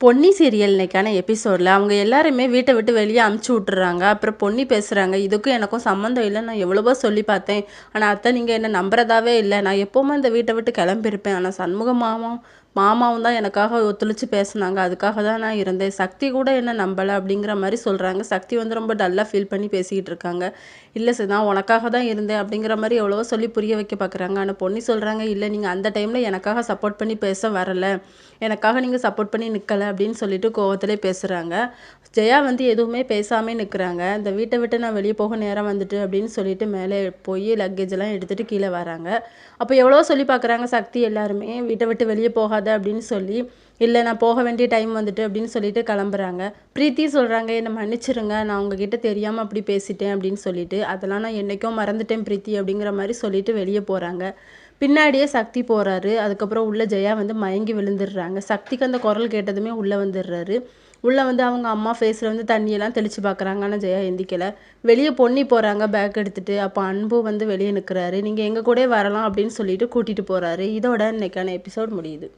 Ponni serial இன்னைக்கான எபிசோடில் அவங்க எல்லாருமே வீட்டை விட்டு வெளியே அமுச்சு விட்டுறாங்க. அப்புறம் பொன்னி பேசுகிறாங்க, இதுக்கும் எனக்கும் சம்மந்தம் இல்லை, நான் எவ்வளவோ சொல்லி பார்த்தேன், ஆனால் அத்தை நீங்கள் என்ன நம்புறதாவே இல்லை, நான் எப்போவுமே இந்த வீட்டை விட்டு கிளம்பியிருப்பேன், ஆனால் சண்முக மாமாவும் தான் எனக்காக ஒத்துழைச்சி பேசுனாங்க, அதுக்காக தான் நான் இருந்தேன், சக்தி கூட என்ன நம்பலை அப்படிங்கிற மாதிரி சொல்கிறாங்க. சக்தி வந்து ரொம்ப டல்லாக ஃபீல் பண்ணி பேசிக்கிட்டு இருக்காங்க. இல்லை சார், நான் உனக்காக தான் இருந்தேன் அப்படிங்கிற மாதிரி எவ்வளவோ சொல்லி புரிய வைக்க பார்க்குறாங்க. ஆனால் பொன்னி சொல்கிறாங்க, இல்லை நீங்கள் அந்த டைமில் எனக்காக சப்போர்ட் பண்ணி பேச வரலை, எனக்காக நீங்கள் சப்போர்ட் பண்ணி நிற்கலை அப்படின்னு சொல்லிட்டு கோவத்திலே பேசுகிறாங்க. ஜெயா வந்து எதுவுமே பேசாமல் நிற்கிறாங்க. இந்த வீட்டை விட்டு நான் வெளியே போக நேரம் வந்துட்டு அப்படின்னு சொல்லிட்டு மேலே போய் லக்கேஜெல்லாம் எடுத்துகிட்டு கீழே வராங்க. அப்போ எவ்வளோ சொல்லி பார்க்குறாங்க சக்தி எல்லாருமே, வீட்டை விட்டு வெளியே போகாத அப்படின்னு சொல்லி. இல்லை நான் போக வேண்டிய டைம் வந்துட்டு அப்படின்னு சொல்லிட்டு கிளம்புறாங்க. பிரீத்தி சொல்கிறாங்க, என்னை மன்னிச்சிருங்க, நான் உங்ககிட்ட தெரியாமல் அப்படி பேசிட்டேன் அப்படின்னு சொல்லிட்டு. அதெல்லாம் நான் என்றைக்கோ மறந்துட்டேன் பிரீத்தி அப்படிங்கிற மாதிரி சொல்லிட்டு வெளியே போகிறாங்க. பின்னாடியே சக்தி போகிறாரு. அதுக்கப்புறம் உள்ள ஜெயா வந்து மயங்கி விழுந்துடுறாங்க. சக்திக்கு அந்த குரல் கேட்டதுமே உள்ளே வந்துடுறாரு. உள்ளே வந்து அவங்க அம்மா ஃபேஸில் வந்து தண்ணியெல்லாம் தெளித்து பார்க்குறாங்க. ஆனால் ஜெயா எந்திக்கலை. வெளியே பொன்னி போகிறாங்க பேக் எடுத்துகிட்டு. அப்போ அன்பு வந்து வெளியே நிற்கிறாரு. நீங்கள் எங்கள் கூட வரலாம் அப்படின்னு சொல்லிட்டு கூட்டிகிட்டு போகிறாரு. இதோட இன்னைக்கான எபிசோட் முடியுது.